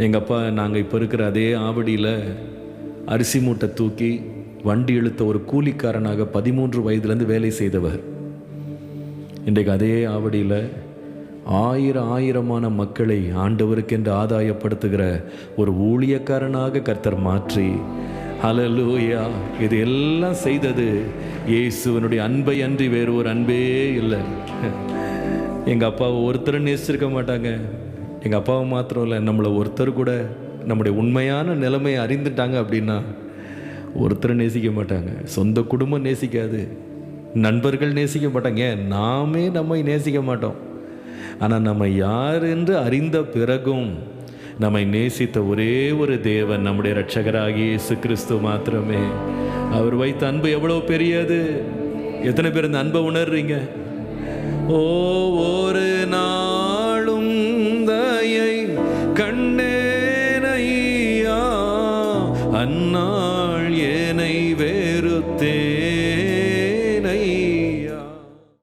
எங்கள் அப்பா நாங்கள் இப்போ இருக்கிற அதே ஆவடியில் அரிசி மூட்டை தூக்கி வண்டி இழுத்த ஒரு கூலிக்காரனாக 13 வயதுலேருந்து வேலை செய்தவர். இன்றைக்கு அதே ஆவடியில் ஆயிரமான மக்களை ஆண்டவருக்கென்று ஆதாயப்படுத்துகிற ஒரு ஊழியக்காரனாக கர்த்தர் மாற்றி, ஹல்லேலூயா, இது எல்லாம் செய்தது இயேசுவினுடைய அன்பை அன்றி வேறு ஒரு அன்பே இல்லை. எங்கள் அப்பாவை ஒருத்தரும் நேசிச்சிருக்க மாட்டாங்க. எங்கள் அப்பாவை மாத்திரம் இல்லை, நம்மளை ஒருத்தர் கூட நம்முடைய உண்மையான நிலைமையை அறிந்துட்டாங்க அப்படின்னா ஒருத்தர் நேசிக்க மாட்டாங்க. சொந்த குடும்பம் நேசிக்காது, நண்பர்கள் நேசிக்க மாட்டாங்க, நாமே நம்மை நேசிக்க மாட்டோம். ஆனால் நம்ம யார் என்று அறிந்த பிறகும் நம்மை நேசித்த ஒரே ஒரு தேவன் நம்முடைய இரட்சகராகிய இயேசு கிறிஸ்து மாத்திரமே. அவர் வைத்த அன்பு எவ்வளோ பெரியது! எத்தனை பேர் இந்த அன்பை உணர்றீங்க? ஒவ்வொரு நாளும் தயை கண்டேனையா, அந்நாள்